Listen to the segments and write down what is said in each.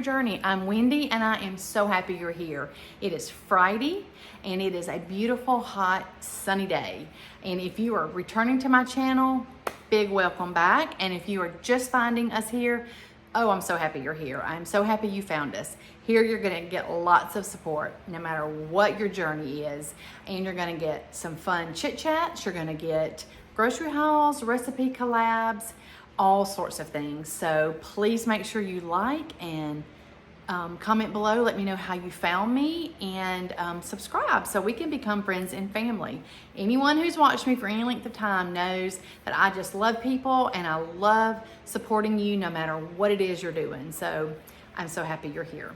journey. I'm Wendy and I am so happy you're here. It is Friday and it is a beautiful, hot, sunny day. And if you are returning to my channel, big welcome back. And if you are just finding us here, oh, I'm so happy you're here. I'm so happy you found us. Here you're gonna get lots of support no matter what your journey is. And you're gonna get some fun chit chats. You're gonna get grocery hauls, recipe collabs, all sorts of things. So please make sure you like and comment below. Let me know how you found me, and subscribe so we can become friends and family. Anyone who's watched me for any length of time knows that I just love people and I love supporting you no matter what it is you're doing. So I'm so happy you're here.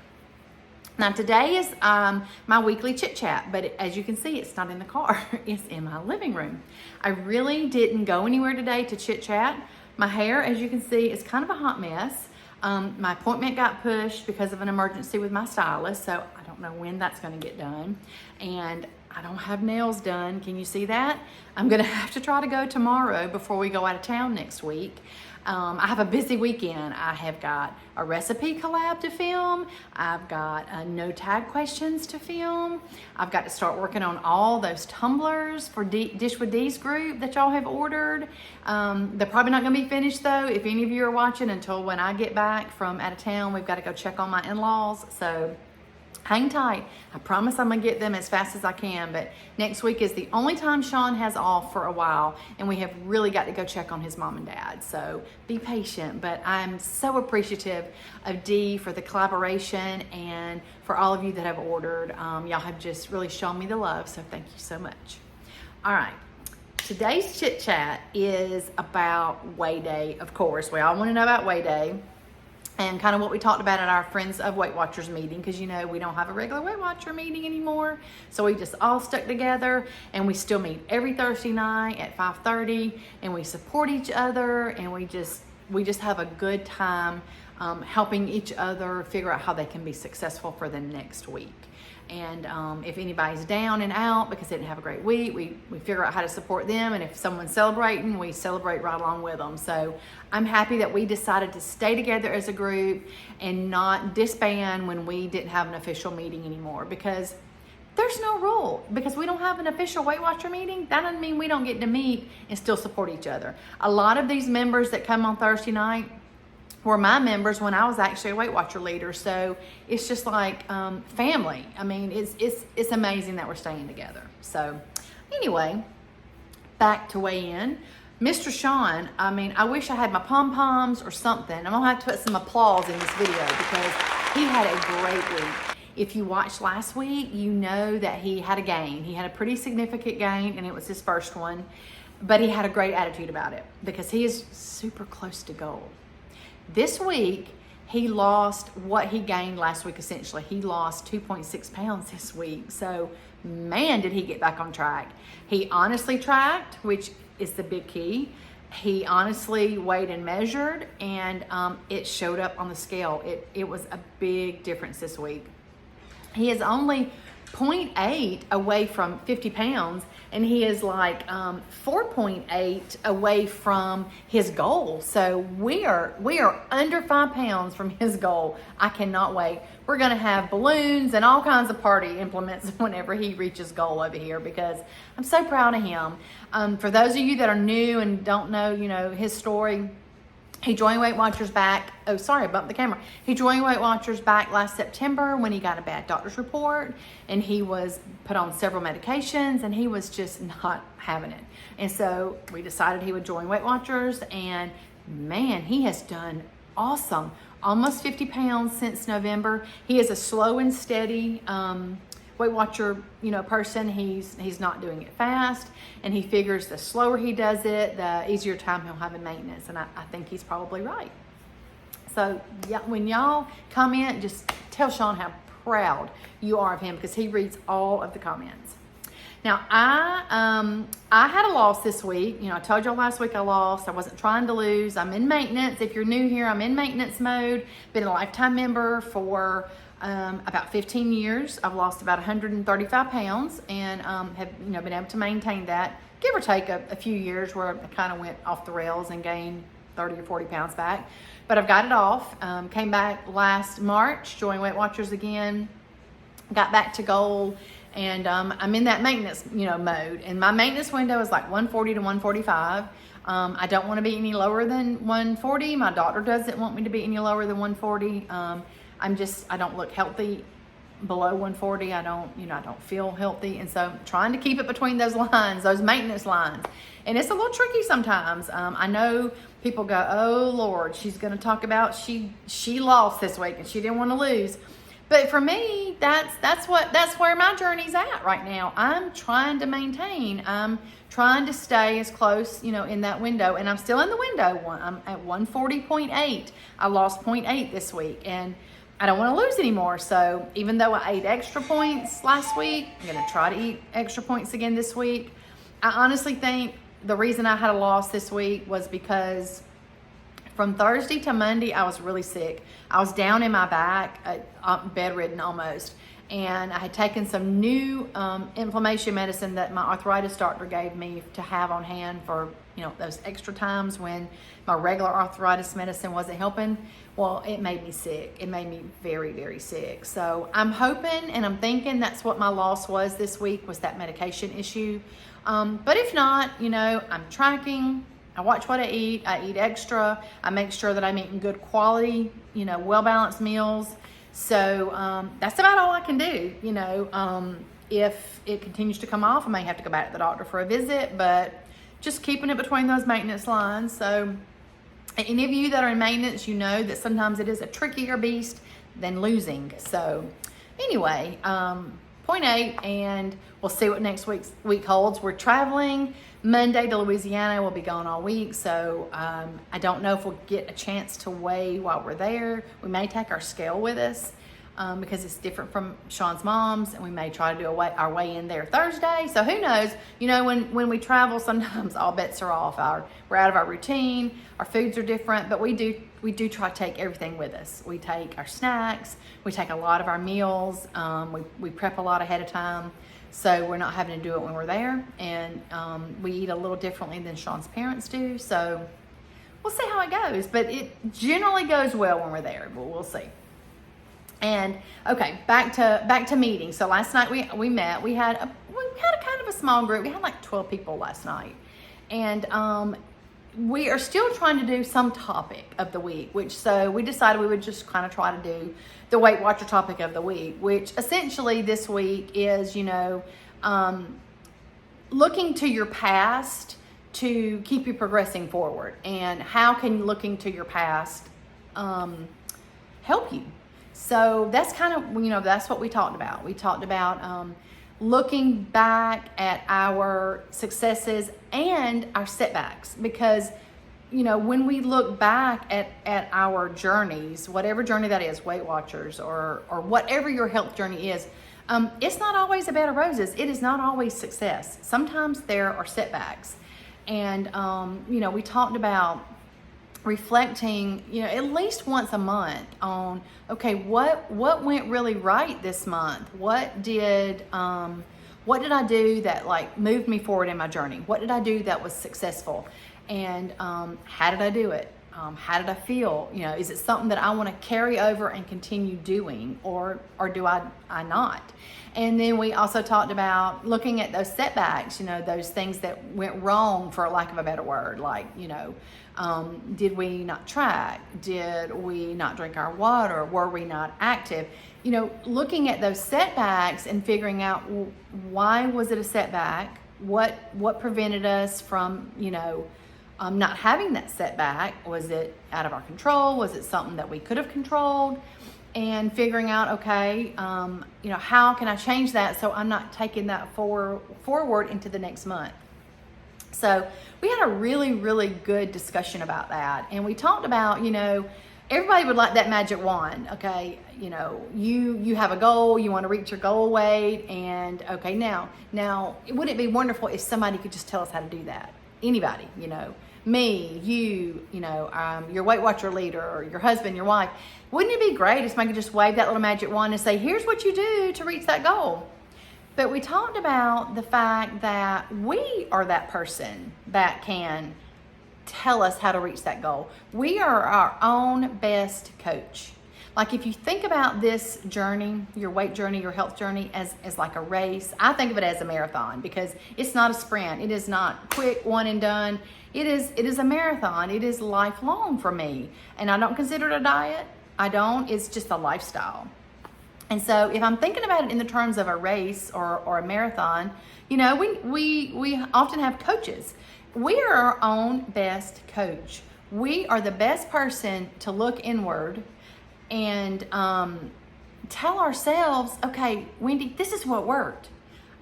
Now today is my weekly chit chat, but as you can see, it's not in the car, it's in my living room. I really didn't go anywhere today to chit chat. My hair, as you can see, is kind of a hot mess. My appointment got pushed because of an emergency with my stylist, so I don't know when that's gonna get done. And I don't have nails done. Can you see that? I'm gonna have to try to go tomorrow before we go out of town next week. I have a busy weekend. I have got a recipe collab to film. I've got no tag questions to film. I've got to start working on all those tumblers for Dish with D's group that y'all have ordered. They're probably not gonna be finished though, if any of you are watching, until when I get back from out of town. We've got to go check on my in-laws, so hang tight. I promise I'm gonna get them as fast as I can, but next week is the only time Sean has off for a while, and we have really got to go check on his mom and dad, so be patient. But I'm so appreciative of Dee for the collaboration and for all of you that have ordered. Y'all have just really shown me the love, so thank you so much. All right, today's chit chat is about Weigh Day. Of course, we all want to know about Weigh Day and kind of what we talked about at our Friends of Weight Watchers meeting, because you know we don't have a regular Weight Watcher meeting anymore, so we just all stuck together, and we still meet every Thursday night at 5:30, and we support each other, and we just have a good time helping each other figure out how they can be successful for the next week. And if anybody's down and out because they didn't have a great week, we figure out how to support them. And if someone's celebrating, we celebrate right along with them. So I'm happy that we decided to stay together as a group and not disband when we didn't have an official meeting anymore, because there's no rule. Because we don't have an official Weight Watcher meeting, that doesn't mean we don't get to meet and still support each other. A lot of these members that come on Thursday night were my members when I was actually a Weight Watcher leader. So it's just like family. I mean, it's amazing that we're staying together. So anyway, back to weigh in. Mr. Sean, I mean, I wish I had my pom-poms or something. I'm gonna have to put some applause in this video because he had a great week. If you watched last week, you know that he had a gain. He had a pretty significant gain, and it was his first one, but he had a great attitude about it because he is super close to goal. This week, he lost what he gained last week, essentially. He lost 2.6 pounds this week. So, man, did he get back on track. He honestly tracked, which is the big key. He honestly weighed and measured, and it showed up on the scale. It was a big difference this week. He is only 0.8 away from 50 pounds, and he is like 4.8 away from his goal. So we are under 5 pounds from his goal. I cannot wait. We're gonna have balloons and all kinds of party implements whenever he reaches goal over here, because I'm so proud of him. For those of you that are new and don't know, you know, his story, he joined Weight Watchers back, oh sorry, I bumped the camera. He joined Weight Watchers back last September when he got a bad doctor's report, and he was put on several medications, and he was just not having it. And so we decided he would join Weight Watchers, and man, he has done awesome. Almost 50 pounds since November. He is a slow and steady Weight Watcher, you know, person. He's not doing it fast, and he figures the slower he does it, the easier time he'll have in maintenance, and I think he's probably right. So yeah, when y'all comment, just tell Sean how proud you are of him, because he reads all of the comments. Now I had a loss this week. You know, I told y'all last week I lost. I wasn't trying to lose. I'm in maintenance. If you're new here, I'm in maintenance mode. Been a lifetime member for about 15 years. I've lost about 135 pounds, and have, you know, been able to maintain that, give or take a few years where I kind of went off the rails and gained 30 or 40 pounds back. But I've got it off. Came back last March, joined Weight Watchers again, got back to goal, and I'm in that maintenance, mode. And my maintenance window is like 140 to 145. I don't want to be any lower than 140. My doctor doesn't want me to be any lower than 140. I don't look healthy below 140. I don't feel healthy. And so trying to keep it between those lines, those maintenance lines. And it's a little tricky sometimes. I know people go, oh Lord, she's going to talk about she lost this week and she didn't want to lose. But for me, that's where my journey's at right now. I'm trying to maintain. I'm trying to stay as close, in that window, and I'm still in the window. I'm at 140.8. I lost 0.8 this week, and I don't want to lose anymore. So even though I ate extra points last week, I'm going to try to eat extra points again this week. I honestly think the reason I had a loss this week was because from Thursday to Monday, I was really sick. I was down in my back, bedridden almost. And I had taken some new inflammation medicine that my arthritis doctor gave me to have on hand for, those extra times when my regular arthritis medicine wasn't helping. Well, it made me sick. It made me very, very sick. So I'm hoping and I'm thinking that's what my loss was this week, was that medication issue. But if not, I'm tracking. I watch what I eat extra. I make sure that I'm eating good quality, well-balanced meals. So that's about all I can do. If it continues to come off, I may have to go back to the doctor for a visit, but just keeping it between those maintenance lines. So any of you that are in maintenance, that sometimes it is a trickier beast than losing. So anyway, 0.8, and we'll see what next week holds. We're traveling Monday to Louisiana. We'll be gone all week, so I don't know if we'll get a chance to weigh while we're there. We may take our scale with us because it's different from Sean's mom's, and we may try to do our weigh in there Thursday. So who knows? When we travel, sometimes all bets are off. We're out of our routine. Our foods are different, but we do try to take everything with us. We take our snacks. We take a lot of our meals. We prep a lot ahead of time, so we're not having to do it when we're there. And we eat a little differently than Sean's parents do. So we'll see how it goes, but it generally goes well when we're there, but we'll see. And okay, back to meetings. So last night we met. We had a kind of a small group. We had like 12 people last night, and we are still trying to do some topic of the week. So we decided we would just kind of try to do the Weight Watcher topic of the week, which essentially this week is looking to your past to keep you progressing forward, and how can looking to your past help you. So that's kind of, that's what we talked about. We talked about looking back at our successes and our setbacks, because, when we look back at our journeys, whatever journey that is, Weight Watchers or whatever your health journey is, it's not always a bed of roses. It is not always success. Sometimes there are setbacks. And, we talked about reflecting, at least once a month on, okay, what went really right this month? What did I do that moved me forward in my journey? What did I do that was successful? And how did I do it? How did I feel? Is it something that I want to carry over and continue doing, or do I not? And then we also talked about looking at those setbacks, those things that went wrong, for lack of a better word, did we not track? Did we not drink our water? Were we not active? Looking at those setbacks and figuring out, why was it a setback? What prevented us from, not having that setback? Was it out of our control? Was it something that we could have controlled? And figuring out, okay, how can I change that so I'm not taking that forward into the next month? So we had a really, really good discussion about that. And we talked about, everybody would like that magic wand, okay? You have a goal, you want to reach your goal weight, and okay, now, wouldn't it be wonderful if somebody could just tell us how to do that? Anybody, me, you, your Weight Watcher leader, or your husband, your wife. Wouldn't it be great if somebody could just wave that little magic wand and say, here's what you do to reach that goal? But we talked about the fact that we are that person that can tell us how to reach that goal. We are our own best coach. Like if you think about this journey, your weight journey, your health journey as like a race, I think of it as a marathon because it's not a sprint. It is not quick, one and done. It is a marathon. It is lifelong for me. And I don't consider it a diet. I don't. It's just a lifestyle. And so if I'm thinking about it in the terms of a race or a marathon, you know, we often have coaches. We are our own best coach. We are the best person to look inward and tell ourselves, okay, Wendy, this is what worked.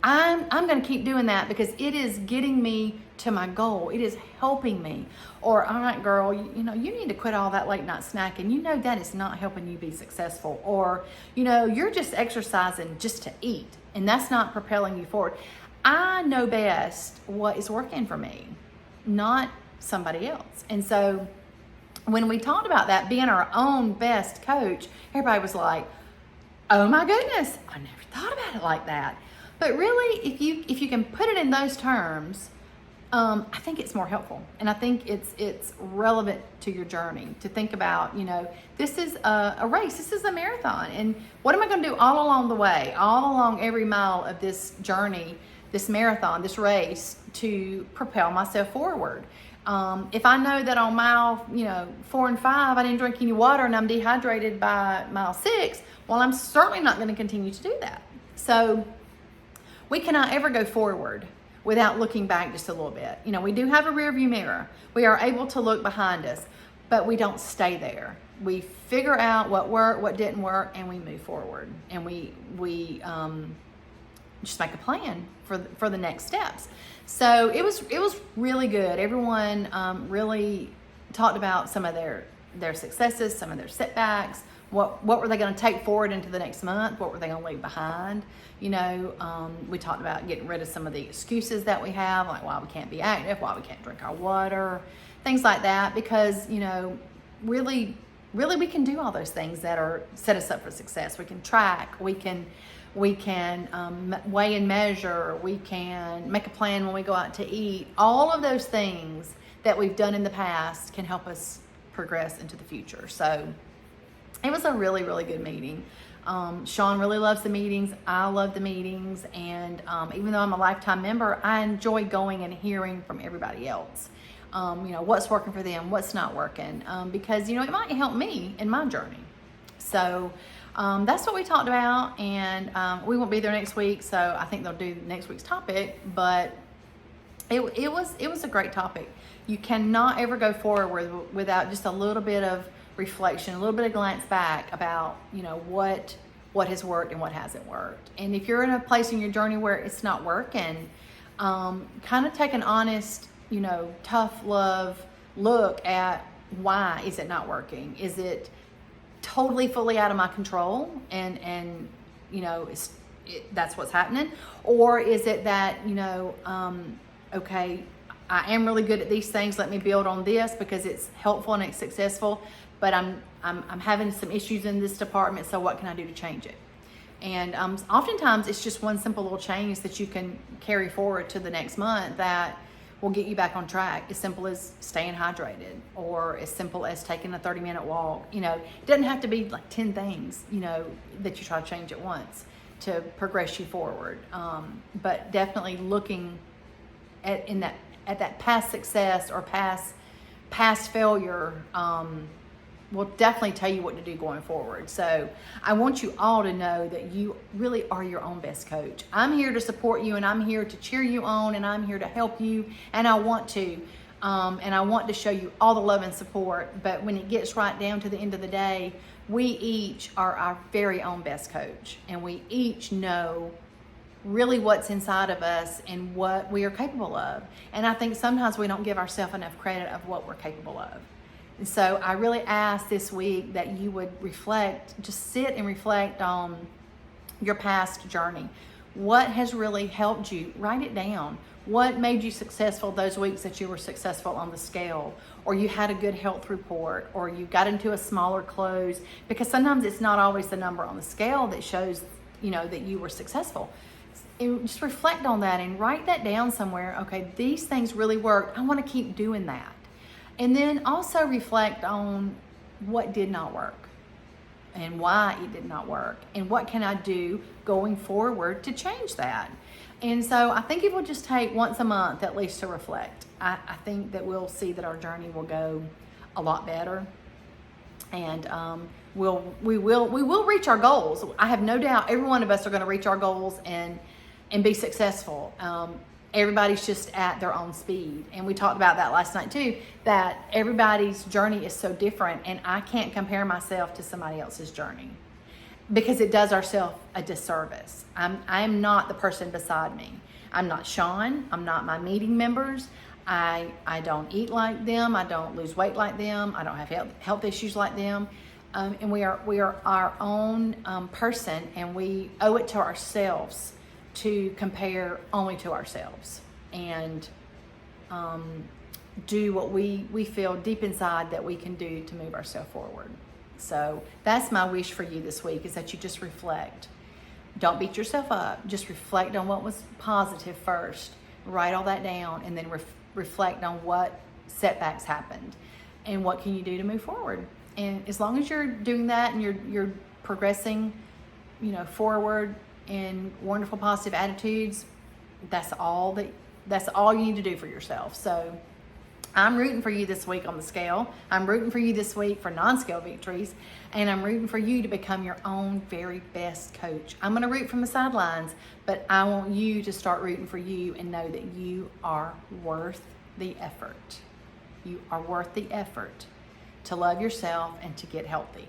I'm going to keep doing that because it is getting me to my goal. It is helping me. Or, all right, girl, you know, you need to quit all that late night snacking. You know that is not helping you be successful. Or, you know, you're just exercising just to eat, and that's not propelling you forward. I know best what is working for me, not somebody else. And so when we talked about that, being our own best coach, everybody was like, oh my goodness, I never thought about it like that. But really, if you can put it in those terms, I think it's more helpful. And I think it's relevant to your journey to think about, you know, this is a race, this is a marathon. And what am I going to do all along the way, all along every mile of this journey, this marathon, this race, to propel myself forward? If I know that on mile, 4 and 5, I didn't drink any water and I'm dehydrated by mile 6, well, I'm certainly not going to continue to do that. So we cannot ever go forward without looking back just a little bit. You know, we do have a rear view mirror. We are able to look behind us, but we don't stay there. We figure out what worked, what didn't work, and we move forward. And we just make a plan for the next steps. So it was really good. Everyone really talked about some of their successes, some of their setbacks. What were they going to take forward into the next month? What were they going to leave behind? You know, we talked about getting rid of some of the excuses that we have, like why we can't be active, why we can't drink our water, things like that. Because, you know, really we can do all those things that are set us up for success. We can track, we can weigh and measure, we can make a plan when we go out to eat. All of those things that we've done in the past can help us progress into the future. So it was a really, really good meeting. Sean really loves the meetings. I love the meetings. And even though I'm a lifetime member, I enjoy going and hearing from everybody else. What's working for them, what's not working. Because, it might help me in my journey. So that's what we talked about. And we won't be there next week. So I think they'll do next week's topic. But it was a great topic. You cannot ever go forward without just a little bit of reflection, a little bit of glance back about, what has worked and what hasn't worked. And if you're in a place in your journey where it's not working, kind of take an honest, tough love look at why is it not working? Is it totally fully out of my control and that's what's happening? Or is it that, okay, I am really good at these things, let me build on this because it's helpful and it's successful, but I'm having some issues in this department, so what can I do to change it? And oftentimes it's just one simple little change that you can carry forward to the next month that will get you back on track. As simple as staying hydrated, or as simple as taking a 30-minute walk. It doesn't have to be like 10 things, that you try to change at once to progress you forward. But definitely looking at that past success or past failure will definitely tell you what to do going forward. So I want you all to know that you really are your own best coach. I'm here to support you, and I'm here to cheer you on, and I'm here to help you, and I want to. And I want to show you all the love and support. But when it gets right down to the end of the day, we each are our very own best coach, and we each know really what's inside of us and what we are capable of. And I think sometimes we don't give ourselves enough credit of what we're capable of. And so I really ask this week that you would reflect, just sit and reflect on your past journey. What has really helped you? Write it down. What made you successful those weeks that you were successful on the scale, or you had a good health report, or you got into a smaller close? Because sometimes it's not always the number on the scale that shows, that you were successful. And just reflect on that and write that down somewhere. Okay, these things really worked. I want to keep doing that. And then also reflect on what did not work and why it did not work and what can I do going forward to change that. And so I think if we'll just take once a month at least to reflect, I think that we'll see that our journey will go a lot better. And we will reach our goals. I have no doubt every one of us are going to reach our goals and be successful. Everybody's just at their own speed. And we talked about that last night too, that everybody's journey is so different, and I can't compare myself to somebody else's journey because it does ourselves a disservice. I am not the person beside me. I'm not Sean. I'm not my meeting members. I don't eat like them. I don't lose weight like them. I don't have health issues like them. And we are our own person, and we owe it to ourselves to compare only to ourselves and do what we feel deep inside that we can do to move ourselves forward. So that's my wish for you this week, is that you just reflect. Don't beat yourself up. Just reflect on what was positive first. Write all that down, and then reflect on what setbacks happened and what can you do to move forward. And as long as you're doing that and you're progressing, forward in wonderful positive attitudes, that's all you need to do for yourself. So I'm rooting for you this week on the scale. I'm rooting for you this week for non-scale victories, and I'm rooting for you to become your own very best coach. I'm going to root from the sidelines, but I want you to start rooting for you and know that you are worth the effort. You are worth the effort to love yourself and to get healthy.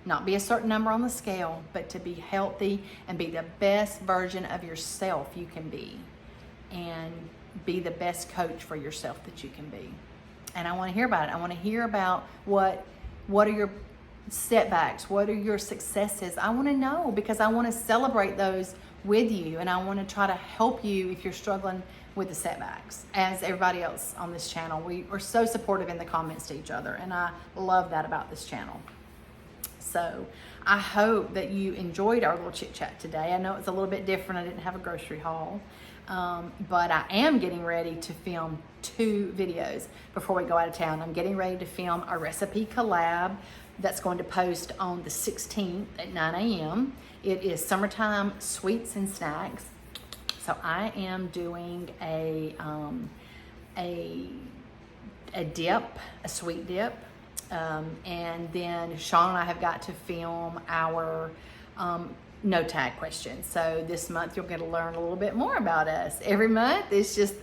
Not be a certain number on the scale, but to be healthy and be the best version of yourself you can be, and be the best coach for yourself that you can be. And I want to hear about it. I want to hear about what are your setbacks, what are your successes. I want to know, because I want to celebrate those with you, and I want to try to help you if you're struggling with the setbacks. As everybody else on this channel, we are so supportive in the comments to each other, and I love that about this channel. So I hope that you enjoyed our little chit chat today. I know it's a little bit different. I didn't have a grocery haul, but I am getting ready to film 2 videos before we go out of town. I'm getting ready to film a recipe collab that's going to post on the 16th at 9 a.m. It is summertime sweets and snacks. So I am doing a dip, a sweet dip. And then Sean and I have got to film our no tag questions. So this month you'll get to learn a little bit more about us. Every month it's just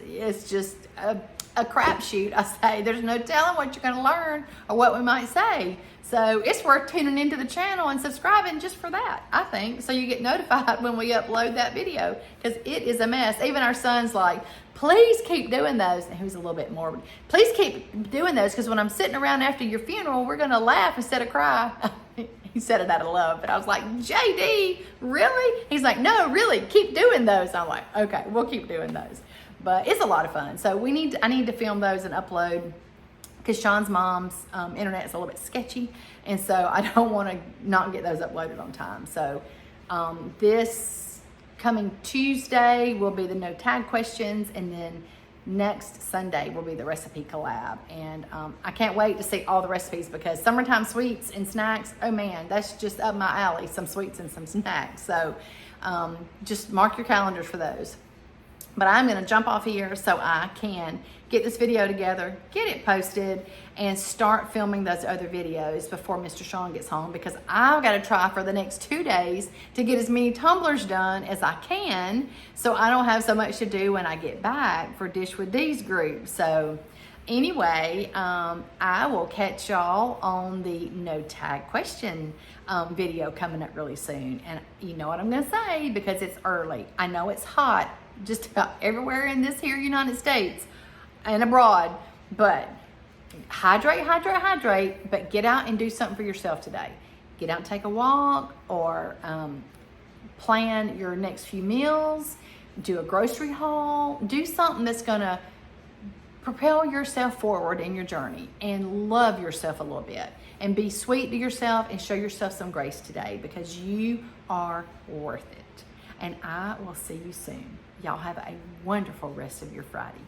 a crapshoot. I say there's no telling what you're going to learn or what we might say. So it's worth tuning into the channel and subscribing just for that, I think, so you get notified when we upload that video, because it is a mess. Even our son's like, please keep doing those. And he was a little bit morbid. Please keep doing those, because when I'm sitting around after your funeral, we're going to laugh instead of cry. He said it out of love, but I was like, JD, really? He's like, no, really, keep doing those. I'm like, okay, we'll keep doing those. But it's a lot of fun. So I need to film those and upload, because Sean's mom's internet is a little bit sketchy, and so I don't want to not get those uploaded on time. So this coming Tuesday will be the no tag questions, and then next Sunday will be the recipe collab. And I can't wait to see all the recipes, because summertime sweets and snacks, oh man, that's just up my alley, some sweets and some snacks. So just mark your calendars for those. But I'm going to jump off here so I can get this video together, get it posted, and start filming those other videos before Mr. Sean gets home, because I've got to try for the next 2 days to get as many tumblers done as I can, so I don't have so much to do when I get back for Dish with D's group. So anyway, I will catch y'all on the no tag question video coming up really soon. And you know what I'm going to say, because it's early. I know it's hot just about everywhere in this here United States and abroad, but hydrate, but get out and do something for yourself today. Get out and take a walk, or plan your next few meals, do a grocery haul, do something that's gonna propel yourself forward in your journey, and love yourself a little bit, and be sweet to yourself, and show yourself some grace today, because you are worth it. And I will see you soon. Y'all have a wonderful rest of your Friday.